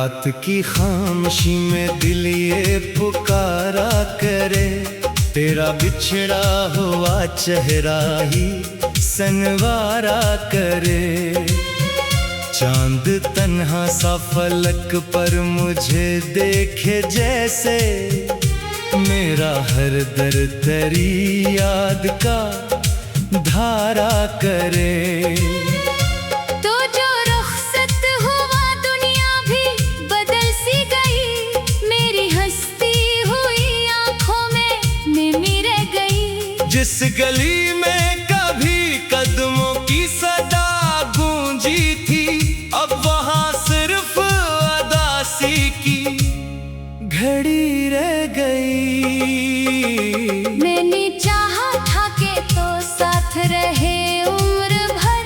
रात की खामोशी में दिल ये पुकारा करे, तेरा बिछड़ा हुआ चेहरा ही संवारा करे। चांद तन्हा सा फलक पर मुझे देखे जैसे, मेरा हर दर तेरी याद का धारा करे। जिस गली में कभी कदमों की सदा गूंजी थी, अब वहां सिर्फ अदासी की घड़ी रह गई। मैंने चाहा था कि तो साथ रहे उम्र भर,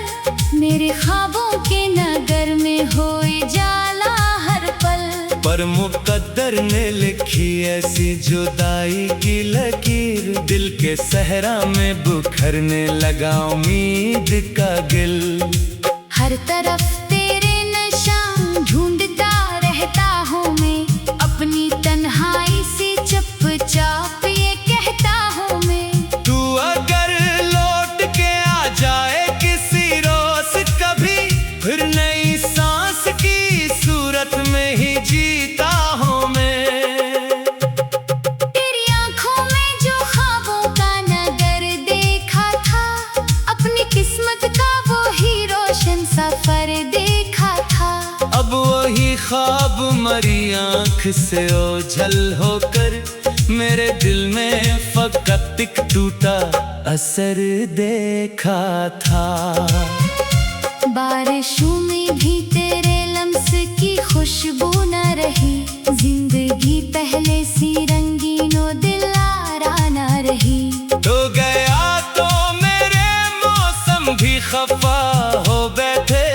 मेरे ख्वाबों के नगर में हो जाला हर पल। पर मुकद्दर ने लिखी ऐसी जुदाई की लकीर, दिल के सहरा में बुखरने लगा उम्मीद का गिल। हर तरफ तेरे नशा ढूंढता रहता हूँ मैं, अपनी तन्हाई से चुपचाप ये कहता हूँ मैं। तू अगर लौट के आ जाए किसी रोज कभी, फिर नई सांस की सूरत में ही जीता हूँ मैं। सफर देखा था, अब वही ख्वाब मरी आँख से ओझल होकर, मेरे दिल में फकत एक टूटा असर देखा था। बारिशों में भी तेरे लम्स की खुशबू न रही, जिंदगी पहले सी रंगीन और दिलारा न रही। तो गया तो मेरे मौसम भी खफा हो बैठे,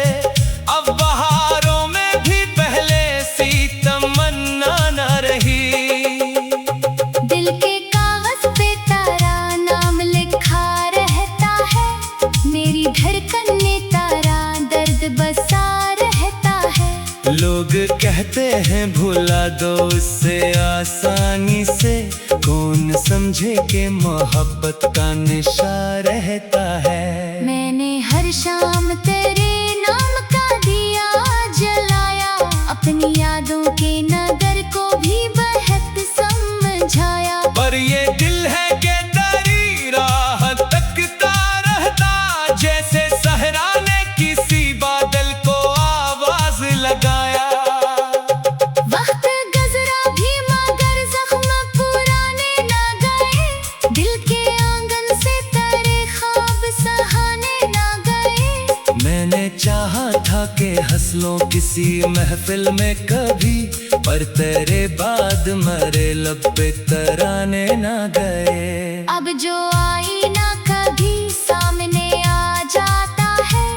अब बहारों में भी पहले सी तमन्ना न रही। दिल के कागज पे तारा नाम लिखा रहता है, मेरी धड़कन में तारा दर्द बसा रहता है। लोग कहते हैं भुला दो उससे आसानी से, कौन समझे कि मोहब्बत का निशा रहता है। मैंने हर शाम तेरे नाम का दिया जलाया, अपनी यादों के नगर को भी बेहद समझाया। पर ये दिल है कि तेरी राह तकता रहता, जैसे सहरा ने किसी बादल को आवाज लगाया। वक्त गुजरा भी मगर जख्म पुराने ना गए, दिल के आंगन से तेरे ख्वाब सहाने ना गए। मैंने चाहा था कि हंस लो किसी महफिल में कभी, पर तेरे बाद मरे लब पे तराने ना गए। अब जो आईना कभी सामने आ जाता है,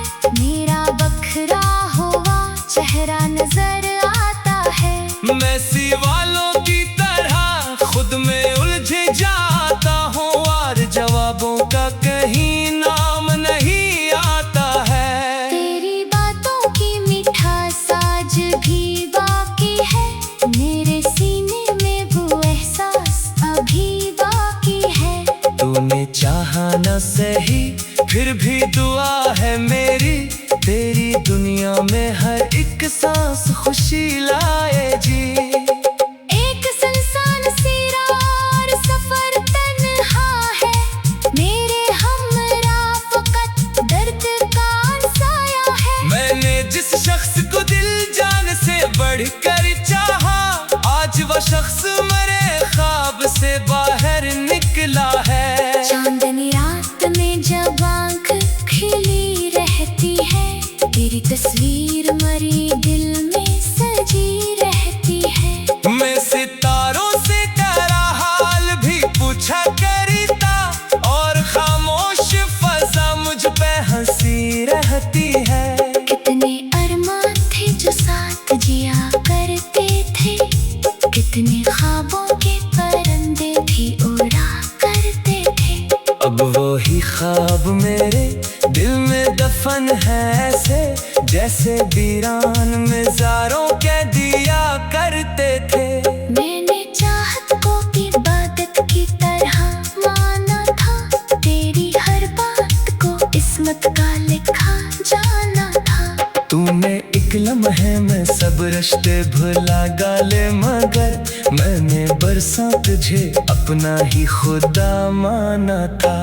मेरा बखरा हुआ चेहरा नजर आता है। मैं सी वालों की तरह खुद में उलझ जाता हूँ, और जवाबों का कहीं नाम नहीं आता है। तेरी बातों की मिठास आज भी बाकी है, मेरे सीने में वो एहसास अभी बाकी है। तूने चाहा न सही फिर भी दुआ है मेरी, तेरी दुनिया में हर एक सांस खुशी लाए जी। एक सुनसान सीरा और सफर तन्हा है, मेरे हमरा फकत दर्द का साया है। मैंने जिस शख्स को दिल जान से बढ़कर चाहा, आज वो शख्स मेरे ख्वाब से बाहर निकला है। चांदनी रात में जब आँख खिली रहती है, तेरी तस्वीर मरी दिल में सजी रहती है। मैं सितारों से तेरा हाल भी पूछा करता, और खामोश फजा मुझ पे हंसी रहती है। कितने अरमान थे जो साथ जिया करते थे, कितने ख्वाबों के परिंदे भी उड़ा करते थे। अब वही ख्वाब मेरे दिल में दफन है ऐसे, जैसे वीरान मिज़ारों के दिया करते थे। मैंने चाहत को इबादत की तरह माना था, तेरी हर बात को किस्मत का लिखा जाना था। तूने एक लम्हे में सब रिश्ते भुला डाले, मगर मैंने बरसा तुझे अपना ही खुदा माना था।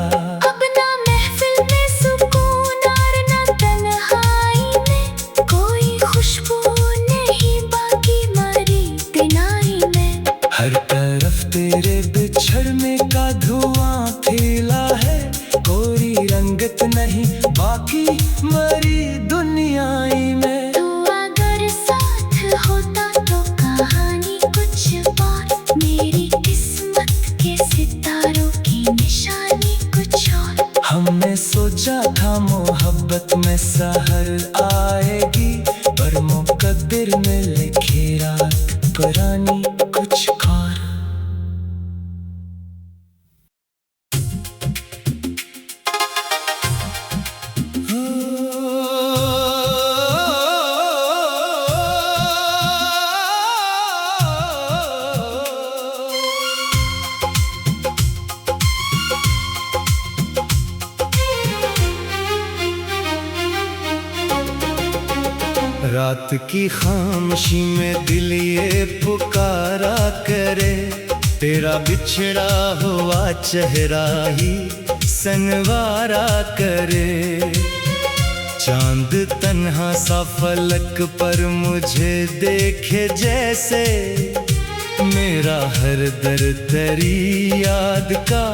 अब ना महफिल में सुकून और ना तन्हाई में, कोई खुशबू नहीं बाकी मरी तन्हाई में। हर तरफ तेरे बिछड़ने का धुआं फैला है, कोई रंगत नहीं बाकी मरी दुनियाई में। तू अगर साथ होता तो कहानी कुछ और, मेरी किस्मत के सितारों की निशानी कुछ और। हमने सोचा था मोहब्बत में सहर आएगी, पर मुकद्दर ने लिखी रात पुरानी कुछ और। रात की खामोशी में दिल ये पुकारा करे, तेरा बिछड़ा हुआ चेहरा ही सनवारा करे। चांद तन्हा सा फलक पर मुझे देखे जैसे, मेरा हर दर्द तेरी याद का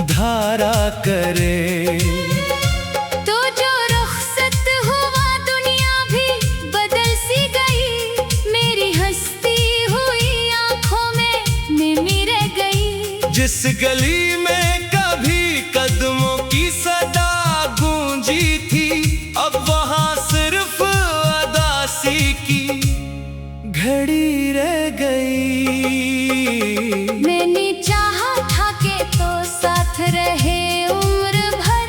धारा करे। जिस गली में कभी कदमों की सदा गूंजी थी, अब वहां सिर्फ अदासी की घड़ी रह गई। मैंने चाहा था कि तो साथ रहे उम्र भर,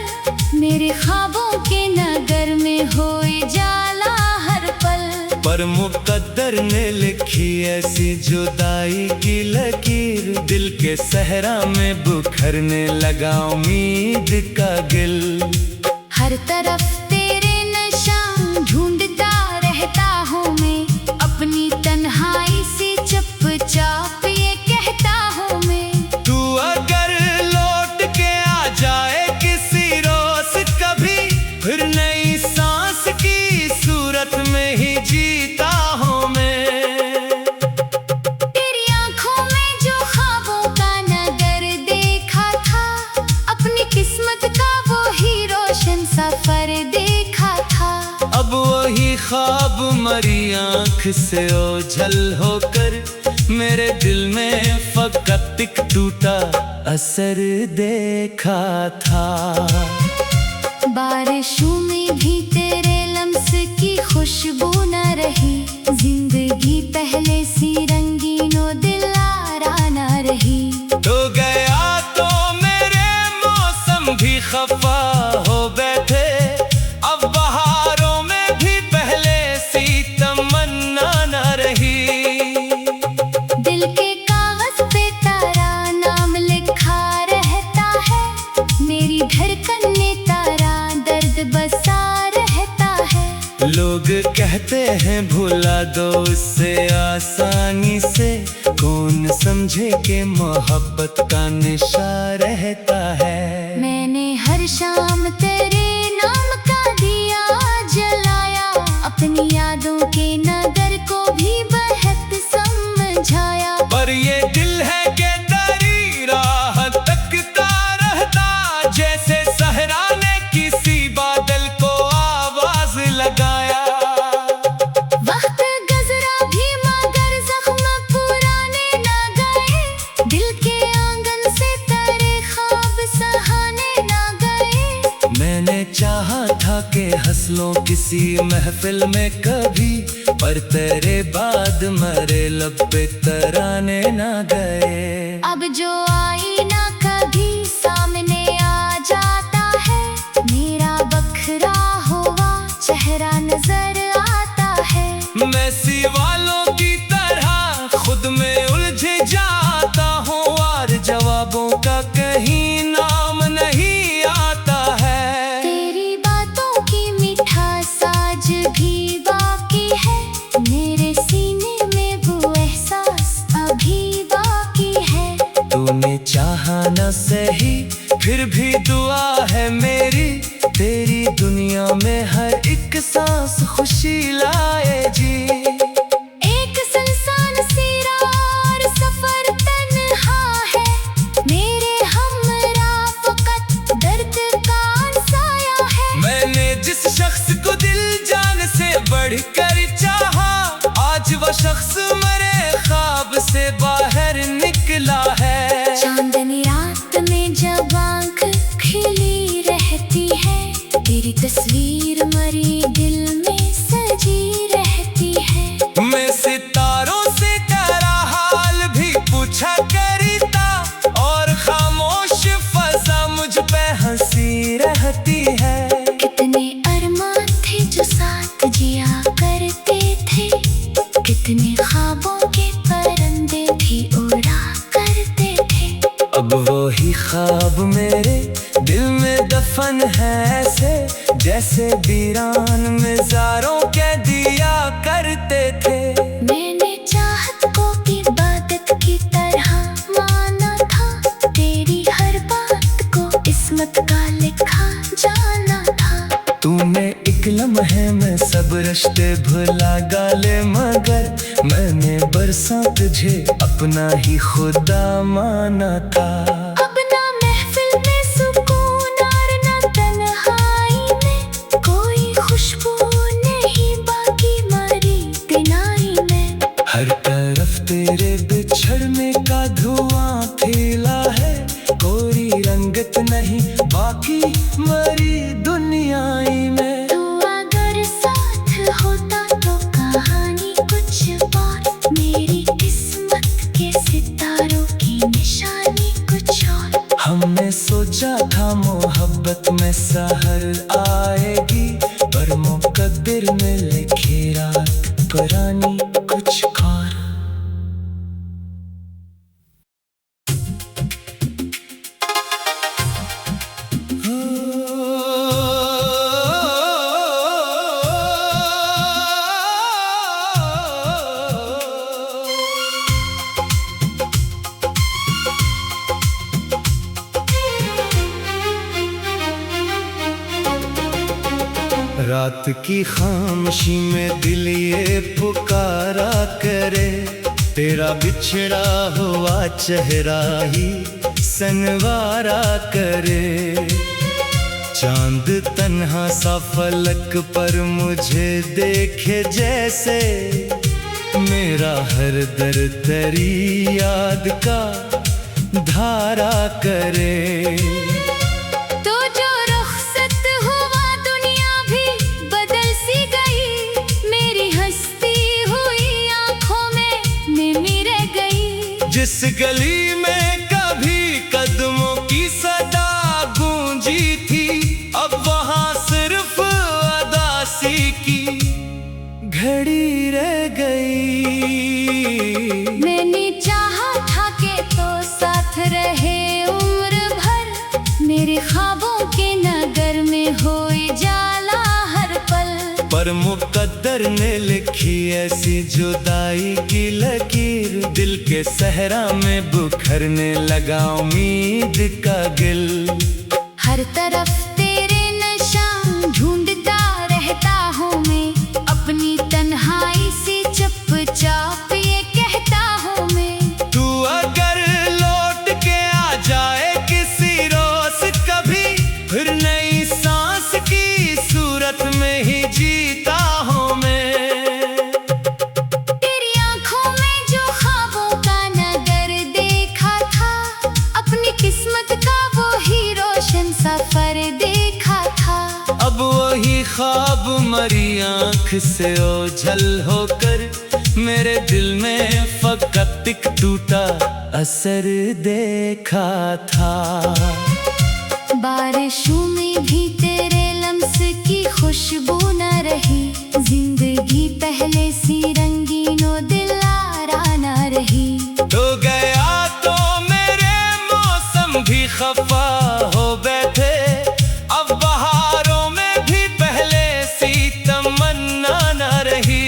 मेरे ख्वाबों के नगर में होए जाला हर पल। पर मुकद्दर ने लिखी ऐसी जुदाई की लकीर, दिल के सहरा में बुखरने लगा उम्मीद का गिल। हर तरफ तेरे नशा ढूंढता रहता हूँ मैं, अपनी तन्हाई से चुपचाप ये कहता हूँ मैं। तू अगर लौट के आ जाए किसी रोज कभी, फिर नई सांस की सूरत में ही जीता हूँ मैं। तेरी आंखों में जो ख्वाबों का नगर देखा था, अपनी किस्मत का वो ही रोशन सफर देखा था। अब वही ख्वाब मरी आंख से ओझल होकर, मेरे दिल में फकत एक टूटा असर देखा था। बारिशों में भी तेरे लम्स की खुशबू न रही, जिंदगी पहले सी रंगीन और दिलारा न रही। तो गया तो मेरे मौसम भी खफा हो बैठे, अब बहारों में भी पहले सी तमन्ना न रही। दिल के कागज पे तारा नाम लिखा रहता है, मेरी धड़कन में तारा दर्द बसा रहता है। लोग कहते हैं भुला दो उससे आसानी से, कौन समझे कि मोहब्बत का निशा रहता है। मैंने हर शाम तेरे नाम का दिया जलाया, अपनी यादों के नगर को भी बहुत समझाया। पर ये दिल है कि तेरी राह तकता रहता, जैसे सहरा ने किसी बादल को आवाज लगाया। वक्त गुजरा भी मगर जख्म पुराने ना गए, दिल के आंगन से तेरे ख्वाब सहाने ना गए। मैंने चाहा था कि हंस लो किसी महफिल में कभी, पर तेरे बाद मरे लब पे तराने ना गए। अब जो आईना कभी सामने आ जाता है, मेरा बखरा हुआ चेहरा नजर खुशी लाए जी। एक सुनसान सीरा और सफर तन्हा है, मेरे हमरा फकत दर्द का साया है। मैंने जिस शख्स को दिल जान से बढ़कर चाहा, आज वो शख्स मेरे ख्वाब से बाहर निकला है। चांदनी रात में जब आँख खिली रहती है, तेरी तस्वीर मरी दिल में सजी रहती है। मैं सितारों से तेरा हाल भी पूछा करता, और खामोश फजा मुझ पे हंसी रहती है। कितने अरमान थे जो साथ जिया करते थे, कितने ख्वाबों के परिंदे भी उड़ा करते थे। अब वही ख्वाब मेरे दिल में दफन है, ऐसे जैसे वीरान मज़ारों के दिया करते थे। मैंने चाहत को इबादत की तरह माना था, तेरी हर बात को किस्मत का लिखा जाना था। तूने एक लम्हे में सब रिश्ते भुला गाले, मगर मैंने बरसा तुझे अपना ही खुदा माना था। अब ना महफिल में सुकून और ना तन्हाई में कोई खुशबू नहीं बाकी मरी तन्हाई में। हर तरफ तेरे बिछड़ने का धुआं फैला है, कोई रंगत नहीं बाकी मरी दुनियाई में। तू अगर साथ होता तो कहानी कुछ और, मेरी किस्मत के सितारों की निशानी कुछ और। हमने सोचा था मोहब्बत में सहर आएगी, पर मुकद्दर में लिखी रात पुरानी कुछ और। रात की खामोशी में दिल ये पुकारा करे, तेरा बिछड़ा हुआ चेहरा ही सनवारा करे। चांद तन्हा सा फलक पर मुझे देखे जैसे, मेरा हर दर्द तेरी याद का धारा करे। तो जो रुखसत हुआ दुनिया भी बदल सी गई, मेरी हंसती हुई आंखों में मिमी रह गई। जिस गली में कभी कदमों की सदा गूंजी थी, अब वहाँ सिर्फ अदासी की घड़ी रह गई। मैंने चाहा था कि तो साथ रहे उम्र भर, मेरे ख्वाबों के नगर में हो जाला हर पल। पर मुकद्दर ने लिखी ऐसी जुदाई की लकीर, दिल के सहरा में बुखरने लगा उम्मीद का गिल। हर तरफ तेरे नशा ढूंढता रहता हूँ मैं, अपनी तन्हाई से चुपचाप ये कहता हूँ मैं। तू अगर लौट के आ जाए किसी रोज कभी, फिर नई सांस की सूरत में ही जीता हूँ मैं। तेरी आंखों में जो ख्वाबों का नगर देखा था, अपनी किस्मत का वो ही रोशन सफर देखा था। अब वही ख्वाब मरी आँख से ओझल होकर, मेरे दिल में फकत एक टूटा असर देखा था। बारिशों में भी तेरे लम्स की खुशबू न रही, जिंदगी पहले सी रंगीनो दिलारा न रही। तो गया तो मेरे मौसम भी खफा हो बैठे, अब बहारों में भी पहले सी तमन्ना न रही।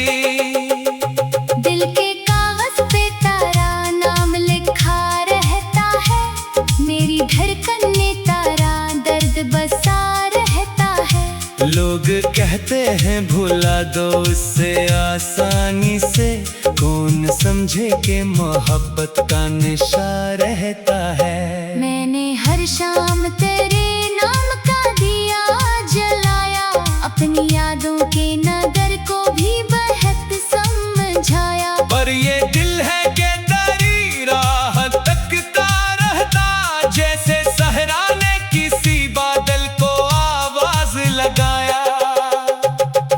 दिल के कागज पे तारा नाम लिखा रहता है, मेरी धड़कन में तारा दर्द बसा रहता है। लोग कहते हैं भुला दो उससे आसानी से, कौन समझे कि मोहब्बत का निशा रहता है। मैंने हर शाम तेरे नाम का दिया जलाया, अपनी यादों के नगर को भी बहुत समझाया। पर ये दिल है कि तेरी राह तकता रहता, जैसे सहरा ने किसी बादल को आवाज लगाया।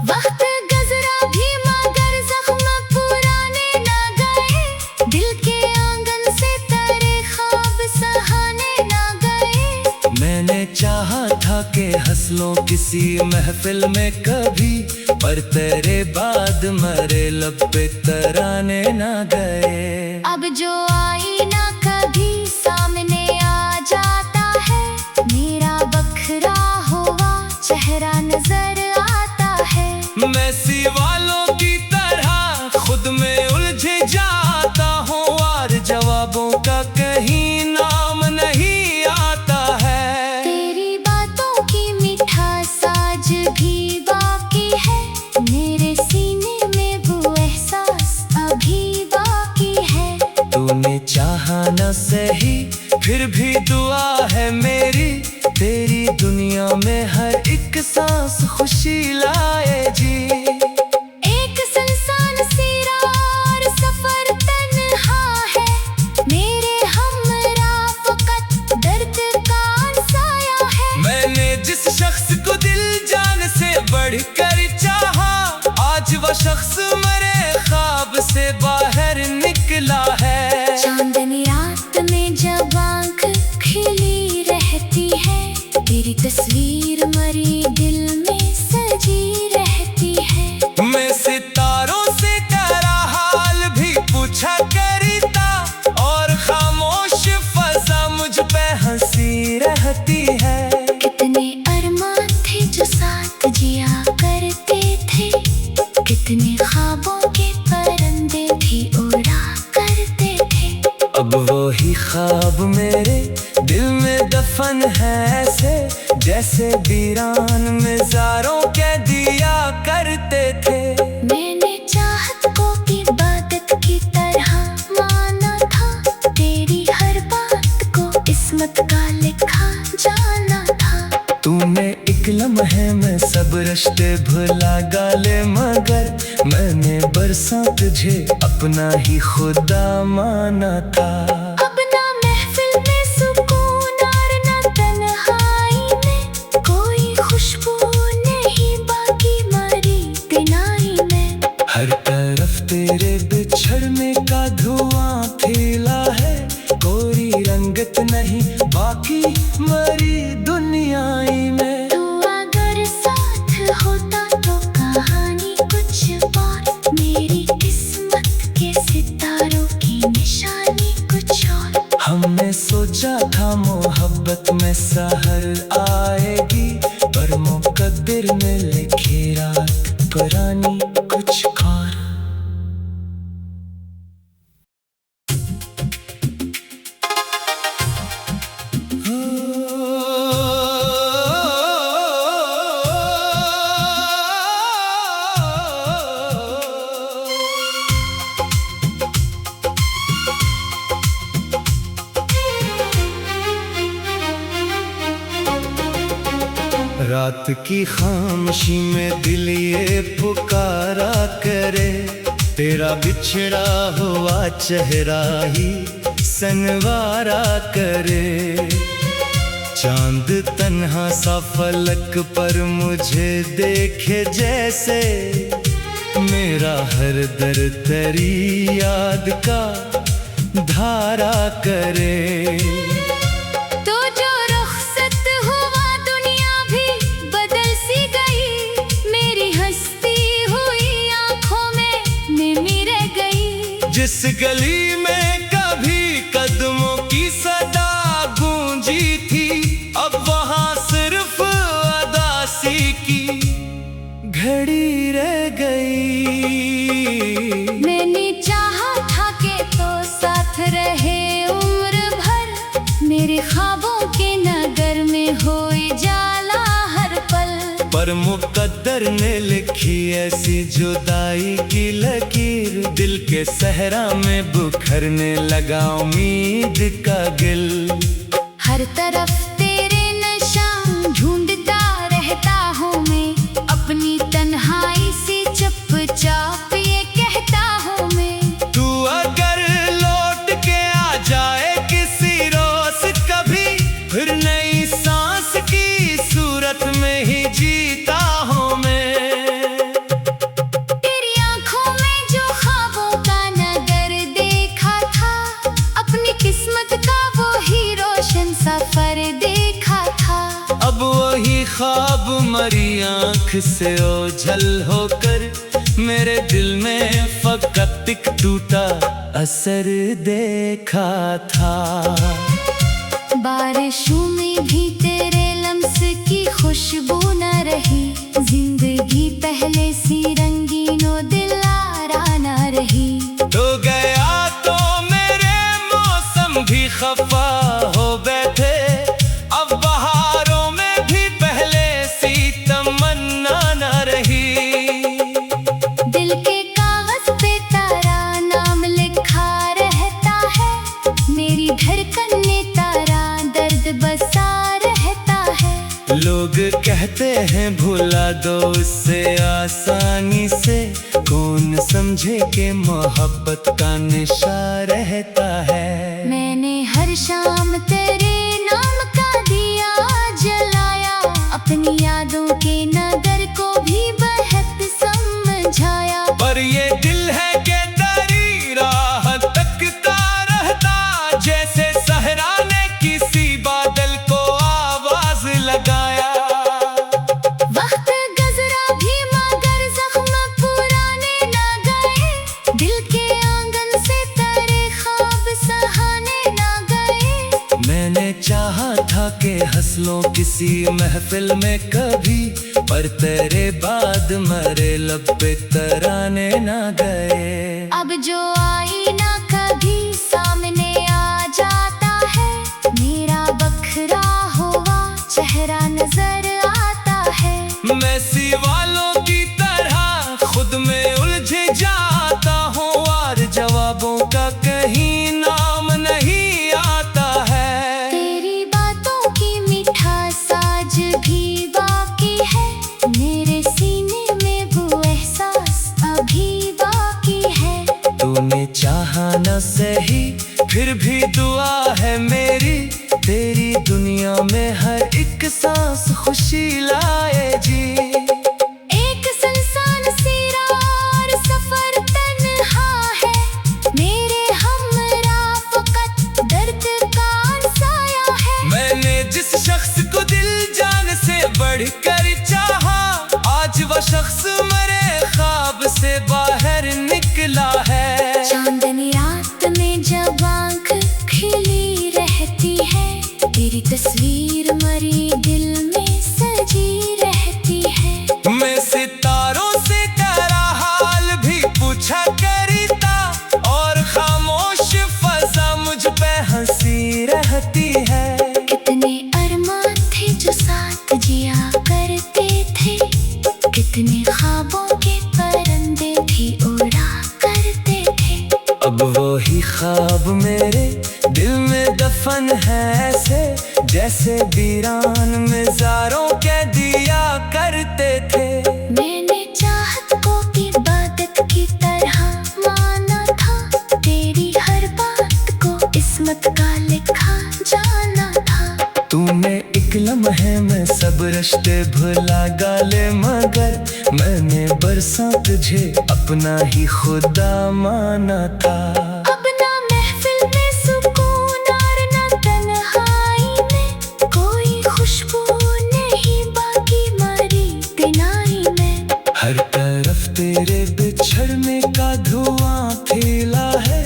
वक्त गुजरा भी मगर जख्म पुराने ना गए, दिल के आंगन से तेरे ख्वाब सहाने ना गए। मैंने चाहा था कि हंस लो किसी महफिल में कभी, पर तेरे बाद मरे लब पे तराने ना गए। अब जो आई ना कभी सामने आ जाता है, मेरा बखरा हुआ चेहरा नजर आता है। मैं सी वालों की तरह खुद में उलझ जाता हूँ, और जवाबों का कहीं नाम नहीं आता है। तेरी बातों की मिठास आज भी बाकी है, मेरे सीने में वो एहसास अभी बाकी है। तूने चाहा न सही फिर भी दुआ है मेरी, तेरी दुनिया में हर एक सांस खुशी लाए जी। एक सुनसान सी राह और सफर तन्हा है, मेरे हमराह फकत दर्द का साया है। मैंने जिस शख्स को दिल जान से बढ़कर चाहा, आज वो शख्स मेरे ख्वाब से बाहर निकला है। चांदनी रात में जब आँख खिली रहती है, तेरी तस्वीर मरी दिल में सजी रहती है। मैं सितारों से तेरा हाल भी पूछा करता, और खामोश फजा मुझ पे हंसी रहती है। कितने अरमान थे जो साथ जिया करते थे, कितने ख्वाबों के परिंदे भी उड़ा करते थे। अब वही ख्वाब मेरे दिल में दफन है ऐसे, जैसे वीरान मज़ारों के दिया करते थे। मैंने चाहत को इबादत की तरह माना था, तेरी हर बात को किस्मत का लिखा जाना था। तूने एक लम्हे में सब रिश्ते भुला गाले, मगर मैंने बरसा तुझे अपना ही खुदा माना था। अब ना महफिल में सुकून और ना तन्हाई में, कोई खुशबू नहीं बाकी मरी दिनाई में। हर तरफ तेरे बिछड़ने का धुआं फैला है, कोई रंगत नहीं बाकी मरी दुनियाई में। तू अगर साथ होता तो कहानी कुछ और, मेरी किस्मत के सितारों की निशानी कुछ और। हमने सोचा था मोहब्बत में सहर आएगी, पर मुकद्दर ने लिखी रात पुरानी कुछ और। रात की खामोशी में दिल ये पुकारा करे, तेरा बिछड़ा हुआ चेहरा ही सनवारा करे। चांद तन्हा सा फलक पर मुझे देखे जैसे, मेरा हर दर तेरी याद का धारा करे। तो जो रुखसत हुआ दुनिया भी बदल सी गई, मेरी हंसती हुई आंखों में मिमी रह गई। जिस गली में कभी कदमों की सदा गूंजी थी, अब वहाँ सिर्फ अदासी की घड़ी रह गई। मैंने चाहा था कि तो साथ रहे उम्र भर, मेरे ख्वाबों के नगर में हो जाला हर पल। पर पर मुकद्दर ने लिखी ऐसी जुदाई की लकीर, दिल के सहरा में बुखरने लगा उम्मीद का गिल। हर तरफ तेरे नशा ढूंढता रहता हूँ मैं, अपनी तन्हाई से चुपचाप ये कहता हूँ मैं। तू अगर लौट के आ जाए किसी रोज कभी, फिर नई सांस की सूरत में ही जीता हूँ मैं। तेरी आंखों में जो ख्वाबों का नगर देखा था, अपनी किस्मत का वो ही रोशन सफर देखा था। अब वही ख्वाब मरी आंख से ओझल होकर मेरे दिल में फकत एक टूटा असर देखा था। बारिशों में भी तेरे लम्स की खुशबू न रही, जिंदगी पहले सी रंगीन और दिलारा न रही। तो गया तो मेरे मौसम भी खफा हो बैठे, अब बहारों में भी पहले सी तमन्ना न रही। दिल के कागज पे तारा नाम लिखा रहता है, मेरी धड़कन में तारा दर्द बसा रहता है। लोग कहते हैं भुला दो उससे आसानी से, कौन समझे कि मोहब्बत का निशा रहता है। मैंने हर शाम तेरे नाम का दिया जलाया, अपनी यादों के नगर को भी बेहद समझाया। पर ये दिल है कि तेरी राह तकता रहता, जैसे सहरा ने किसी बादल को आवाज लगाया। वक्त गुजरा भी मगर जख्म पुराने न गए, दिल के आंगन से तेरे ख्वाब सहाने न गए। मैंने चाहा था कि हंस लो किसी महफिल में कभी, पर तेरे बाद मरे लब पे तराने न गए। अब जो आईना कभी सामने आ जाता है, मेरा बखरा हुआ चेहरा नजर आता है। मैं सी वालों की तरह खुद में उलझ जाता हूँ, और जवाबों का कहीं नाम नहीं आता है। तेरी बातों की मिठास आज भी बाकी है, मेरे सीने में वो एहसास अभी बाकी है। तूने चाहा न सही फिर भी दुआ है मेरी, तेरी दुनिया में हर एक सांस खुशी लाए जी। एक सुनसान सी और सफर तन्हा है, मेरे हमरा फकत दर्द का साया है। मैंने जिस शख्स को दिल जान से बढ़कर चाहा, आज वह शख्स मेरे ख्वाब से बाहर निकला है। चांदनी रात में जब आँख खिली रहती है, तेरी तस्वीर मरी दिल में सजी रहती है। मैं सितारों से तेरा हाल भी पूछा करता, और खामोश फजा मुझ पे हंसी रहती है। कितने अरमान थे जो साथ जिया करते थे, कितने ख्वाबों के परिंदे भी उड़ा करते थे। अब वही ख्वाब मेरे दिल में दफन है ऐसे, जैसे वीरान मज़ारों के दिया करते थे। मैंने चाहत को इबादत की तरह माना था, तेरी हर बात को किस्मत का लिखा जाना था। तूने एक लम्हे में सब रिश्ते भुला गाले, मगर मैंने बरसा तुझे अपना ही खुदा माना था। अब ना महफिल में सुकून और ना तन्हाई में, कोई खुशबू नहीं बाकी मरी तिनाई में। हर तरफ तेरे बिछड़ने का धुआं फैला है,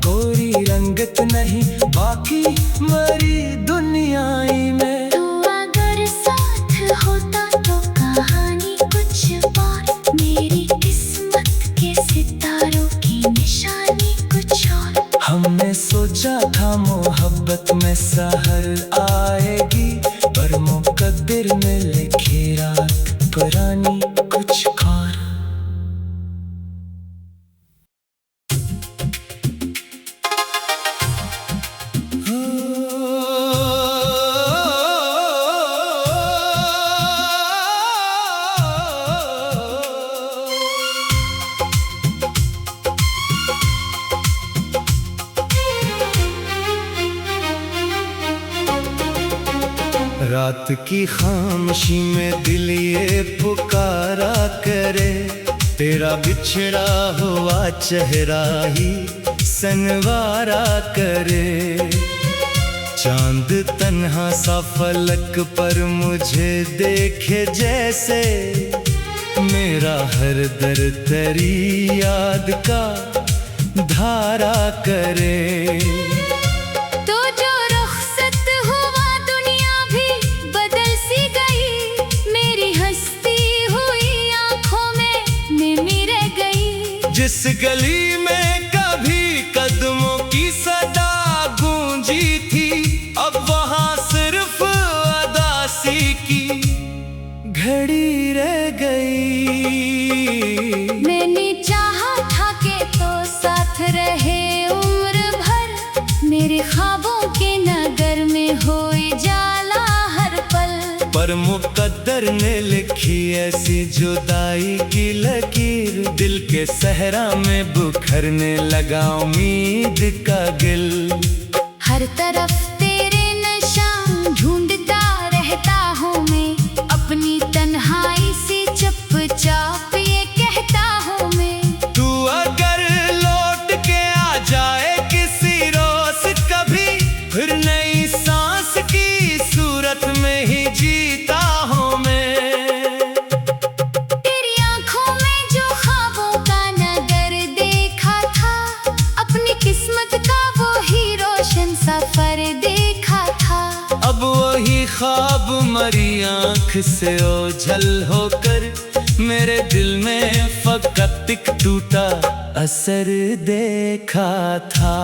कोई रंगत नहीं बाकी मरी दुनियाई में। तू अगर साथ होता तो कहानी कुछ और, मेरी किस्मत के सितारों की निशानी कुछ और। हमने सोचा था मोहब्बत में सहर आएगी, पर मुकद्दर ने लिखी रात ज़फ़रानी कुछ खार। रात की खामोशी में दिल ये पुकारा करे, तेरा बिछड़ा हुआ चेहरा ही सनवारा करे। चांद तन्हा सा फलक पर मुझे देखे जैसे, मेरा हर दर तेरी याद का धारा करे। जिस गली में कभी कदमों की सदा गूंजी थी, अब वहाँ सिर्फ अदासी की घड़ी रह गई। मैंने चाहा था कि तो साथ रहे उम्र भर, मेरे ख्वाबों के नगर में होए जाला हर पल। पर मुकद्दर ने लिखी ऐसी जुदाई की लकीर, दिल के सहरा में बुखरने लगा उम्मीद का गिल। हर तरफ तेरे नशा ढूंढता रहता हूँ मैं, अपनी तन्हाई से चुपचाप ये कहता हूँ मैं। तू अगर लौट के आ जाए किसी रोज कभी, फिर नई सांस की सूरत में ही जीता हूँ मैं। तेरी आंखों में जो ख्वाबों का नगर देखा था, अपनी किस्मत का वो ही रोशन सफर देखा था। अब वही ख्वाब मरी आंख से ओझल होकर, मेरे दिल में फकत एक टूटा असर देखा था।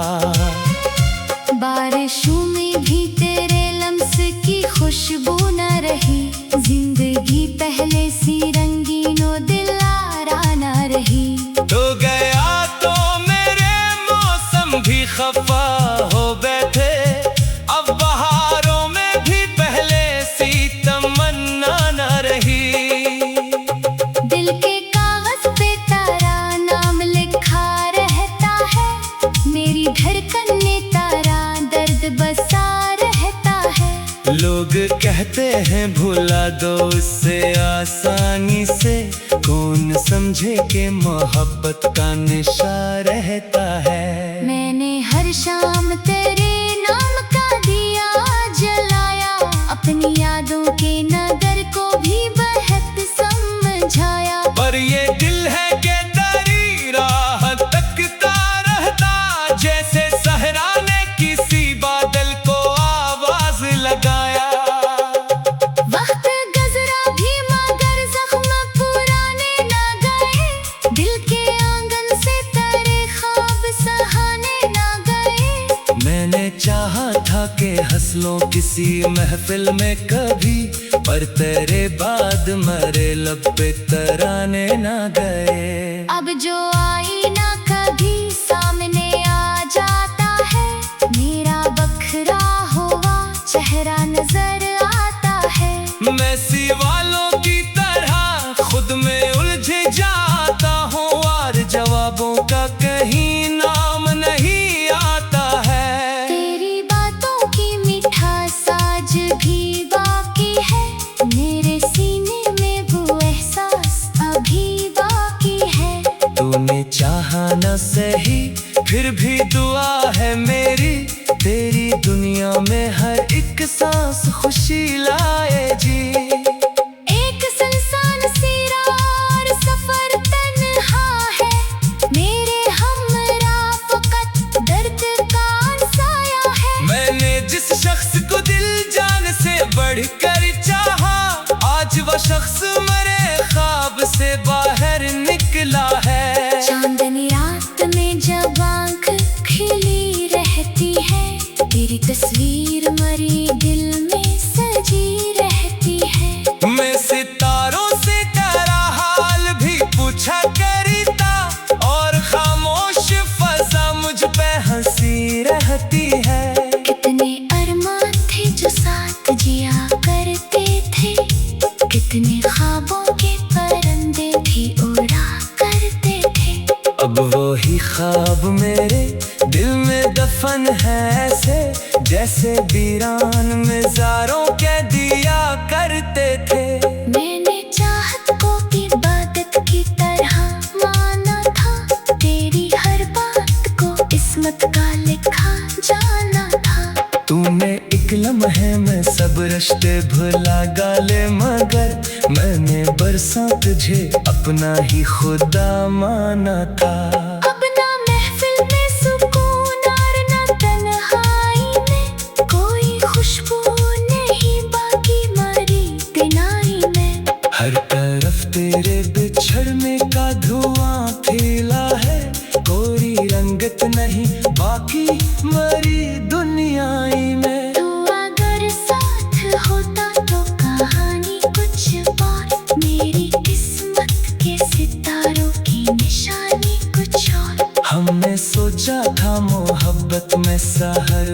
बारिशों में भी तेरे लम्स की खुशबू न रही, जिंदगी पहले सी रंगीन और दिलारा न रही। तो गया तो मेरे मौसम भी खफा हो बैठे, अब बहारों में भी पहले सी तमन्ना न रही। दिल के कागज पे तारा नाम लिखा रहता है, मेरी धड़कन में तारा दर्द बसा रहता है। लोग कहते हैं भुला दो उससे आसानी से, कौन समझे कि मोहब्बत का निशा रहता है। मैंने हर शाम तेरे नाम का दिया जलाया, अपनी यादों के नगर को भी बेहद समझाया। पर ये दिल है कि तेरी राह तकता रहता, जैसे सहरा ने किसी बादल को आवाज लगाया। वक्त गुजरा भी मगर जख्म पुराने ना गए, दिल के आंगन से तेरे ख्वाब सहाने ना गए। मैंने चाहा था कि हंस लो किसी महफिल में कभी, पर तेरे बाद मरे लब पे तराने ना गए। अब जो आईना कभी सामने आ जाता है, मेरा बखरा हुआ चेहरा नजर आता है। मैं सी वालों की तरह खुद में उलझ जाता हूँ, और जवाबों का कहीं नाम नहीं आता है। तेरी बातों की मिठास आज भी बाकी है, मेरे सीने में वो एहसास अभी बाकी है। तूने चाहा न सही फिर भी दुआ है मेरी, तेरी दुनिया में हर एक सांस खुशी लाए जी। एक सुनसान सी और सफर तन्हा है, मेरे हमरा फकत दर्द का साया है। मैंने जिस शख्स को दिल जान से बढ़कर चाहा, आज वो शख्स मेरे ख्वाब से बाहर निकला है। चांदनी रात में जब आँख खिली रहती है, तेरी तस्वीर मरी दिल में सजी रहती है। मैं सितारों से कितने ख्वाबों के परिंदे भी उड़ा करते थे। अब वही ख्वाब मेरे दिल में दफन है ऐसे, जैसे वीरान मज़ारों के दिया करते थे। मैंने चाहत को इबादत की तरह माना था, तेरी हर बात को किस्मत का लिखा जाना था। तूने एक लम्हे में सब रिश्ते भुला गाले, मगर मैंने बरसा तुझे अपना ही खुदा माना था। अब ना महफिल में सुकून और ना तन्हाई में, कोई खुशबू नहीं बाकी मरी तन्हाई में। हर तरफ तेरे बिछड़ने का धुआं फैला है, कोई रंगत नहीं बाकी मरी दुनियाई में। तू अगर साथ होता तो कहानी कुछ और, मेरी किस्मत के सितारों की निशानी कुछ और। हमने सोचा था मोहब्बत में सहर